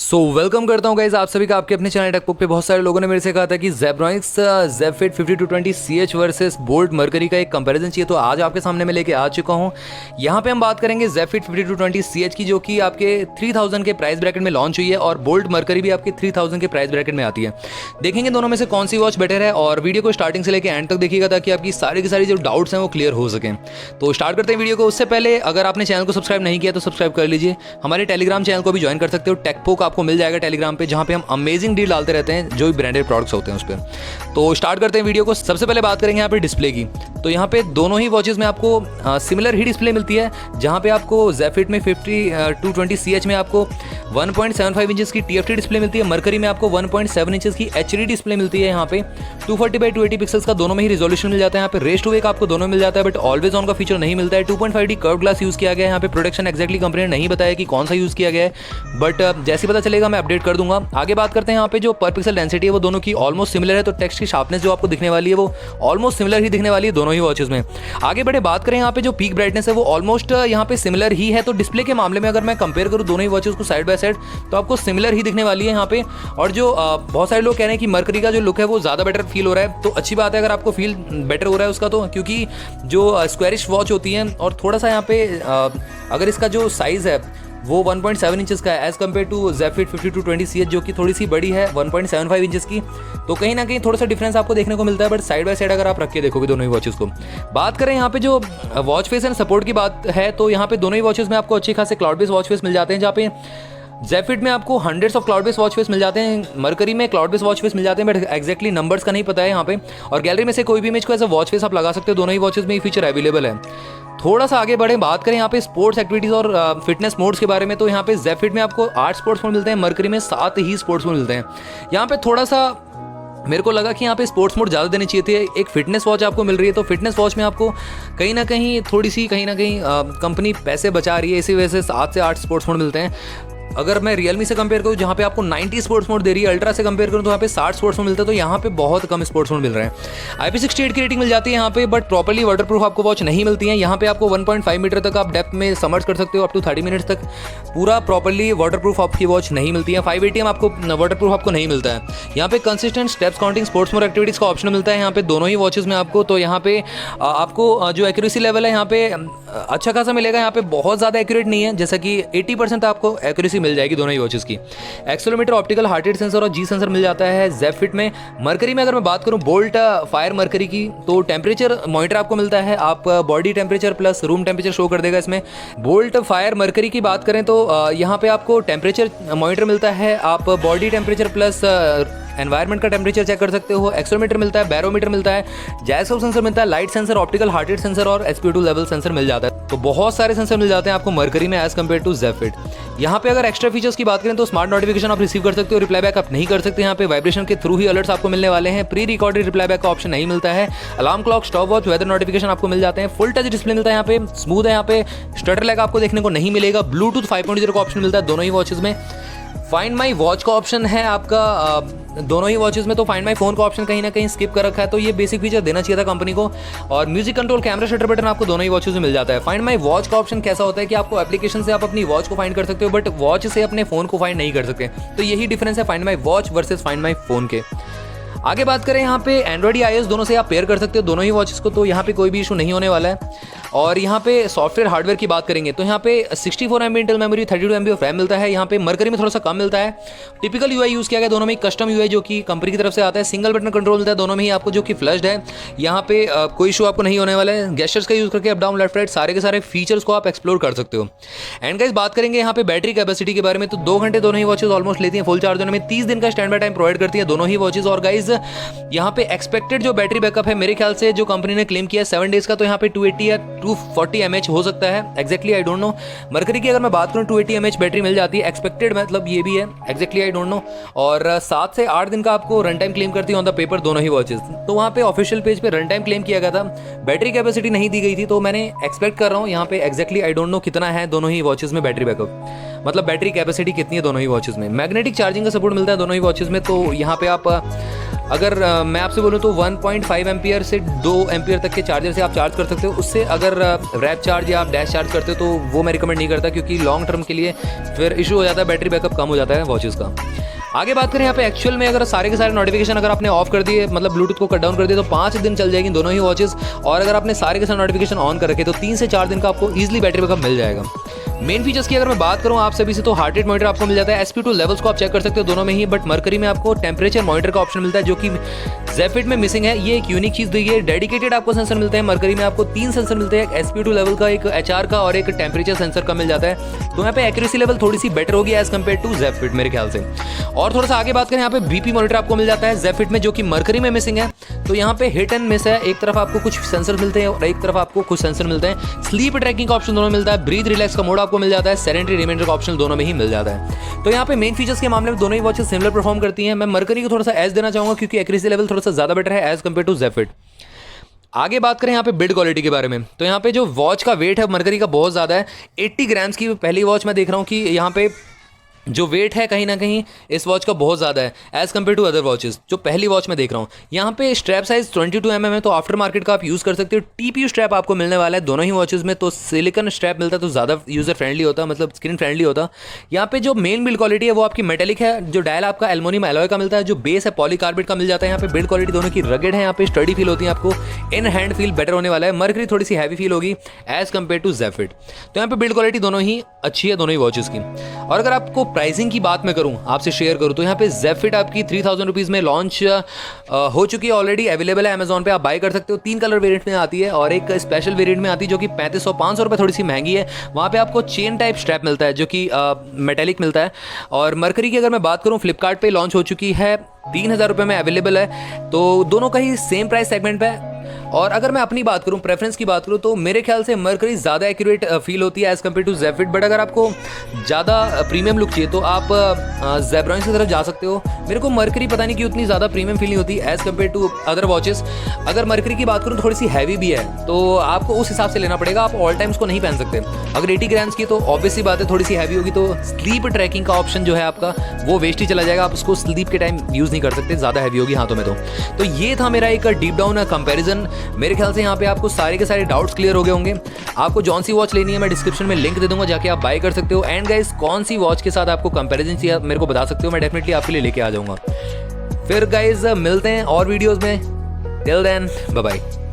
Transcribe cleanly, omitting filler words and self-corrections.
Welcome करता हूँ guys आप सभी का आपके अपने चैनल टेकबुक पे। बहुत सारे लोगों ने मेरे से कहा था कि Zebronics ZeFit 5220 CH versus Boult Mercury का एक कंपैरिजन चाहिए, तो आज आपके सामने मैं लेके आ चुका हूँ। यहाँ पे हम बात करेंगे जेफिट 5220 CH की, जो कि आपके 3000 के प्राइस ब्रैकेट में लॉन्च हुई है, और बोल्ट मर्करी भी आपके 3000 के प्राइस ब्रैकेट में आती है। देखेंगे दोनों में से कौन सी वॉच बेटर है, और वीडियो को स्टार्टिंग से लेकर एंड तक देखिएगा ताकि आपकी सारी की सारी जो डाउट्स हैं वो क्लियर हो सकें। तो स्टार्ट करते हैं वीडियो को। उससे पहले अगर आपने चैनल को सब्सक्राइब नहीं किया तो सब्सक्राइब कर लीजिए। हमारे टेलीग्राम चैनल को भी ज्वाइन कर सकते हो, टेकबुक आपको मिल जाएगा टेलीग्राम पे, जहां पे हम अमेजिंग डील डालते रहते हैं जो भी ब्रांडेड प्रोडक्ट्स होते हैं उस पर। तो स्टार्ट करते हैं वीडियो को। सबसे पहले बात करेंगे यहाँ पे डिस्प्ले की। तो यहाँ पे दोनों ही वॉचेस में आपको सिमिलर ही डिस्प्ले मिलती है, जहाँ पे आपको जेफिट में 5220 CH में आपको 1.75 इंचेस की TFT डिस्प्ले मिलती है, मर्करी में आपको 1.7 इंचेस की HD डिस्प्ले मिलती है। यहाँ पे 240x280 पिक्सल्स का दोनों में ही रिजोल्यूशन मिल जाता है। यहाँ पे रेस टू वेक आपको दोनों मिल जाता है, बट ऑलवेज ऑन का फीचर नहीं मिलता है। 2.5D कर्व ग्लास यूज़ किया गया है। यहाँ पे प्रोडक्शन एक्जैक्टली कंपनी ने नहीं बताया कि कौन सा यूज़ किया गया है, बट जैसे पता चलेगा मैं अपडेट कर दूंगा। आगे बात करते हैं यहाँ पे जो पर पिक्सल डेंसिटी है वो दोनों की ऑलमोस्ट सिमिलर है, तो टेक्स्ट की शार्पनेस जो आपको दिखने वाली है वो ऑलमोस्ट सिमिलर ही दिखने वाली है दोनों ही वॉचेस में। आगे बढ़े बात करें यहाँ पे जो पीक ब्राइटनेस है वो ऑलमोस्ट यहाँ पे सिमिलर ही है। तो डिस्प्ले के मामले में अगर मैं कंपेयर करूँ दोनों ही वॉचेस को साइड बाय साइड, तो आपको सिमिलर ही दिखने वाली है यहाँ पे। और जो बहुत सारे लोग कह रहे हैं कि मर्करी का जो लुक है वो ज़्यादा बेटर फील हो रहा है, तो अच्छी बात है अगर आपको फील बेटर हो रहा है उसका, तो क्योंकि जो स्क्वायरिश वॉच होती है और थोड़ा सा यहाँ पे अगर इसका जो साइज़ है वो 1.7 इंचेस का है एज कम्पेयर टू जेफिट 5220 CH जो कि थोड़ी सी बड़ी है 1.75 इंचेस की, तो कहीं ना कहीं थोड़ा सा डिफरेंस आपको देखने को मिलता है। बट साइड बाय साइड अगर आप रख के देखोगे दोनों ही वॉचेस को। बात करें यहाँ पे जो वॉच फेस एंड सपोर्ट की बात है, तो यहाँ पे दोनों ही वॉचेस में आपको अच्छे खासे क्लाउड बेस वॉच फेस मिल जाते हैं, जहाँ पे जेफिट में आपको hundreds of cloud base watch face मिल जाते हैं, मर्करी में क्लाउड बेस वॉच फेस मिल जाते हैं, बट एक्जैक्टली नंबर्स का नहीं पता है यहाँ पे। और गैलरी में से कोई भी इमेज को ऐसा वॉच फेस आप लगा सकते हो, दोनों ही वॉचेस में ये फीचर अवेलेबल है। थोड़ा सा आगे बढ़े बात करें यहाँ पे स्पोर्ट्स एक्टिविटीज़ और फिटनेस मोड्स के बारे में, तो यहाँ पे जेफिट में आपको 8 स्पोर्ट्स मोड मिलते हैं, मर्करी में 7 ही स्पोर्ट्स मोड मिलते हैं। यहाँ पे थोड़ा सा मेरे को लगा कि यहाँ पे स्पोर्ट्स मोड ज़्यादा देने चाहिए थे। एक फिटनेस वॉच आपको मिल रही है, तो फिटनेस वॉच में आपको कहीं ना कहीं कंपनी पैसे बचा रही है, इसी वजह से 7 से 8 स्पोर्ट्स मोड मिलते हैं। अगर मैं रियलमी से कंपेयर करूँ जहाँ पे आपको 90 स्पोर्ट्स मोड दे रही है, अल्ट्रा से कंपेयर करूँ तो यहाँ पे 60 स्पोर्ट्स मोड मिलता है, तो यहाँ पे बहुत कम स्पोर्ट्स मोड मिल रहे हैं। IP68 की रेटिंग मिल जाती है यहाँ पे, बट प्रॉपर्ली वाटरप्रूफ आपको वॉच नहीं मिलती है। यहाँ पे आपको 1.5 मीटर तक आप डेप्थ में समर्ज कर सकते हो, अप टू 30 मिनट्स तक पूरा प्रॉपर्ली वाटरप्रूफ आपकी वॉच नहीं मिलती है। 5 ATM आपको वाटरप्रूफ आपको नहीं मिलता है। यहाँ पे consistent steps counting sports mode activities का ऑप्शन मिलता है यहाँ पे दोनों ही वॉचेस में आपको। तो यहाँ पे आपको जो एक्यूरेसी लेवल है यहाँ पे अच्छा खासा मिलेगा, यहाँ पे बहुत ज़्यादा एक्यूरेट नहीं है, जैसा कि 80% आपको एक्यूरेसी मिल जाएगी दोनों ही वॉचेस की। Accelerometer, optical heart rate sensor और G सेंसर मिल जाता है जेफिट में। मर्करी में अगर मैं बात करूं बोल्ट फायर मर्करी की, तो टेम्परेचर मॉनिटर आपको मिलता है, आप body temperature plus room temperature show कर देगा इसमें। बोल्ट फायर मर्करी की बात करें तो यहाँ पे आपको टेम्परेचर मॉनिटर मिलता है, आप बॉडी टेम्परेचर प्लस एनवायरनमेंट का टेम्परेचर चेक कर सकते हो। एक्सेलेरोमीटर मिलता है, बैरोमीटर मिलता है, जायसो सेंसर मिलता है, light sensor, optical heart rate sensor और SpO2 लेवल सेंसर मिल जाता है। तो बहुत सारे सेंसर मिल जाते हैं आपको मर्करी में एज कम्पेयर टू जेफिट। यहाँ पे अगर एक्स्ट्रा फीचर्स की बात करें तो स्मार्ट नोटिफिकेशन आप रिसीव कर सकते हो, रिप्लाई बैक आप नहीं कर सकते। यहाँ पे वाइब्रेशन के थ्रू ही अलर्ट्स आपको मिलने वाले हैं। प्री रिकॉर्डेड रिप्लाई बैक का ऑप्शन नहीं मिलता है। Alarm clock, stop watch, weather notification आपको मिल जाते हैं। फुल टच डिस्प्ले मिलता है यहाँ पे, स्मूथ है, यहाँ पे स्टटर लैग आपको देखने को नहीं मिलेगा। ब्लूटूथ 5.0 का ऑप्शन मिलता है दोनों ही वॉचेस में। फाइंड माई वॉच का ऑप्शन है आपका दोनों ही वॉचेस में, तो फाइंड माई फोन का ऑप्शन कहीं ना कहीं स्किप कर रखा है, तो ये बेसिक फीचर देना चाहिए था कंपनी को। और music control, camera shutter button आपको दोनों ही वॉचेस में मिल जाता है। फाइंड माई वॉच का ऑप्शन कैसा होता है कि आपको एप्लीकेशन से आप अपनी वॉच को फाइंड कर सकते हो, बट वॉच से अपने फोन को फाइंड नहीं कर सकते। तो यही डिफरेंस है find my watch versus find my phone के। आगे बात करें यहाँ पे एंड्रॉइड या iOS दोनों से आप पेयर कर सकते हो दोनों ही वॉचेस को, तो यहाँ पे कोई भी इशू नहीं होने वाला है। और यहाँ पे सॉफ्टवेयर हार्डवेयर की बात करेंगे तो यहाँ पे 64 MB Intel memory, 32 MB of RAM मिलता है। यहाँ पे मर्करी में थोड़ा सा कम मिलता है। टिपिकल UI यूज़ किया गया दोनों में, कस्टम UI जो कि कंपनी की तरफ से आता है। सिंगल बटन कंट्रोल मिलता है दोनों में ही आपको, जो कि फ्लश्ड है। यहाँ पे कोई इशू आपको नहीं होने वाला है। गेस्चर्स का यूज़ करके अप डाउन लेफ्ट राइट सारे के सारे फीचर्स को आप एक्सप्लोर कर सकते हो। एंड गाइस बात करेंगे यहाँ पे बैटरी कैपेसिटी के बारे में, तो 2 घंटे दोनों ही वॉचेस ऑलमोस्ट लेती हैं फुल चार्ज होने में। 30 दिन का स्टैंड बाय टाइम प्रोवाइड करती है दोनों ही वॉचेस। और गाइज यहाँ पे एक्सपेक्टेड जो बैटरी बैकअप है मेरे ख्याल से जो कंपनी ने क्लेम किया है 7 डेज का, तो यहाँ पे 280 या 240 mAh हो सकता है। Exactly I don't know. Mercury की अगर मैं बात करूँ 280 mAh बैटरी मिल जाती है, एक्सपेक्टेड मतलब ये भी है, एक्जैक्टली आई डोंट नो। और 7 से 8 दिन का आपको रन टाइम क्लेम करती है ऑन द पेपर दोनों ही वॉचेस। तो वहाँ पे ऑफिशियल पेज पे रन टाइम क्लेम किया गया था, बैटरी कैपेसिटी नहीं दी गई थी, तो मैंने एक्सपेक्ट कर रहा हूँ यहाँ पे एक्जैक्टली आई डोंट नो कितना है दोनों ही वॉचेस में बैटरी बैकअप। मतलब बैटरी कैपेसिटी कितनी है दोनों ही वॉचेस में। मैग्नेटिक चार्जिंग का सपोर्ट मिलता है दोनों ही वॉचेस में। तो यहाँ पे आप अगर मैं आपसे बोलूँ तो 1.5 एम्पियर से 2 एम्पियर तक के चार्जर से आप चार्ज कर सकते हो। उससे अगर रैप चार्ज या आप डैश चार्ज करते हो तो वो मैं रिकमेंड नहीं करता, क्योंकि लॉन्ग टर्म के लिए फिर इशू हो जाता है, बैटरी बैकअप कम हो जाता है वॉचेस का। आगे बात करें यहाँ पे एक्चुअल में, अगर सारे के सारे नोटिफिकेशन अगर आपने ऑफ कर दिए, मतलब ब्लूटूथ को कट डाउन कर दिए, तो 5 दिन चल जाएगी दोनों ही वॉचेस। और अगर आपने सारे के सारे नोटिफिकेशन ऑन कर रखे तो 3 से 4 दिन का आपको ईजिली बैटरी बैकअप मिल जाएगा। मेन फीचर्स की अगर मैं बात करूं आप सभी से, तो हार्ट रेट मॉनिटर आपको मिल जाता है। SP2 लेवल्स को आप चेक कर सकते हो दोनों में ही, बट मरकरी में आपको टेम्परेचर मॉनिटर का ऑप्शन मिलता है, जो कि ज़ेफिट में मिसिंग है। ये एक यूनिक चीज़ दी है। डेडिकेटेड आपको सेंसर मिलते हैं। मरकरी में आपको 3 सेंसर मिलते हैं, एक SP2 लेवल का, एक HR का और एक टेम्परेचर सेंसर का मिल जाता है। तो यहाँ पे एक्यूरेसी लेवल थोड़ी सी बेटर होगी एज कम्पेयर टू ज़ेफिट मेरे ख्याल से। और थोड़ा सा आगे बात करें, यहाँ पे BP मॉनिटर आपको मिल जाता है ज़ेफिट में, जो कि मरकरी में मिसिंग है। तो यहाँ पे हिट एंड मिस है, एक तरफ आपको कुछ सेंसर मिलते हैं और एक तरफ आपको कुछ सेंसर मिलते हैं। स्लीप ट्रैकिंग का ऑप्शन दोनों मिलता है। ब्रीथ रिलैक्स का मोड आपको मिल जाता है। सेडेंटरी रिमाइंडर का ऑप्शन दोनों में ही मिल जाता है। तो यहाँ पे मेन फीचर्स के मामले में दोनों ही वॉचेस सिमिलर परफॉर्म करती हैं। मैं मरकरी को थोड़ा सा एज देना चाहूँगा, क्योंकि एक्यूरेसी लेवल थोड़ा सा ज़्यादा बेटर है एज कम्पेयर टू ज़ेफिट। आगे बात करें यहाँ पे बिल्ड क्वालिटी के बारे में, तो यहाँ पे जो वॉच का वेट है मरकरी का बहुत ज़्यादा है। 80 ग्राम्स की पहली वॉच मैं देख रहा हूँ कि यहाँ पे जो वेट है कहीं ना कहीं इस वॉच का बहुत ज़्यादा है as compare to other watches. जो पहली वॉच में देख रहा हूँ, यहाँ पे स्ट्रैप साइज 22 mm है, तो आफ्टर मार्केट का आप यूज़ कर सकते हो। TPU स्ट्रैप आपको मिलने वाला है दोनों ही वॉचेस में। तो सिलिकॉन स्ट्रैप मिलता है तो ज़्यादा यूज़र फ्रेंडली होता है, मतलब स्क्रीन फ्रेंडली होता। यहाँ पे जो मेन बिल्ड क्वालिटी है वो आपकी मेटेलिक है। जो डायल आपका एल्युमिनियम एलॉय का मिलता है। जो बेस है पॉलीकार्बोनेट का मिल जाता है। यहाँ पे बिल्ड क्वालिटी दोनों की रगेड है, यहाँ पे स्टडी फील होती है, आपको इन हैंड फील बेटर होने वाला है। मरकरी थोड़ी सी हैवी फील होगी एज कम्पेयर टू ज़ेफिट। तो यहाँ पे बिल्ड क्वालिटी दोनों ही अच्छी है दोनों ही वॉचेस की। और अगर आपको प्राइसिंग की बात करूं आपसे शेयर करूं, तो यहाँ पे ज़ेफिट आपकी 3000 रुपीज़ में लॉन्च हो चुकी है, ऑलरेडी अवेलेबल है अमेजॉन पे, आप बाय कर सकते हो। 3 कलर वेरिएंट में आती है और एक स्पेशल वेरिएंट में आती है जो कि 3500-500 रुपये थोड़ी सी महंगी है। वहाँ पे आपको चेन टाइप स्ट्रैप मिलता है जो कि मेटेलिक मिलता है। और मरकरी की अगर मैं बात करूँ, फ्लिपकार्ट पे लॉन्च हो चुकी है, 3000 रुपये में अवेलेबल है। तो दोनों का ही सेम प्राइस सेगमेंट पे। और अगर मैं अपनी बात करूं, प्रेफरेंस की बात करूं, तो मेरे ख्याल से मरकरी ज़्यादा एक्यूरेट फील होती है एज़ कम्पेयर टू ज़ेफिट। बट अगर आपको ज़्यादा प्रीमियम लुक चाहिए तो आप ज़ेब्रॉनिक्स की तरफ जा सकते हो। मेरे को मरकरी पता नहीं कि उतनी ज़्यादा प्रीमियम फील नहीं होती as compare to other watches. अगर मरकरी की बात करूँ, थोड़ी सी हैवी भी है, तो आपको उस हिसाब से लेना पड़ेगा। आप ऑल टाइम उसको नहीं पहन सकते। अगर 80 ग्राम्स की तो ऑब्वियसली बात है थोड़ी सी हैवी होगी, तो स्लीप ट्रैकिंग का ऑप्शन जो है आपका वो वेस्ट ही चला जाएगा। आप उसको स्लीप के टाइम यूज़ नहीं कर सकते, ज़्यादा हैवी होगी हाथों में। तो ये था मेरा एक डीप डाउन कंपेरिजन। मेरे ख्याल से यहाँ पे आपको सारे के सारे डाउट्स क्लियर हो गए होंगे। आपको जौन सी वॉच लेनी है मैं डिस्क्रिप्शन में लिंक दे दूंगा, जाके आप बाय कर सकते हो। एंड गाइस, कौन सी वॉच के साथ आपको कंपैरिजन चाहिए मेरे को बता सकते हो, मैं डेफिनेटली आपके लिए लेके आ जाऊंगा। फिर गाइस मिलते हैं और वीडियोस में। Till then bye bye.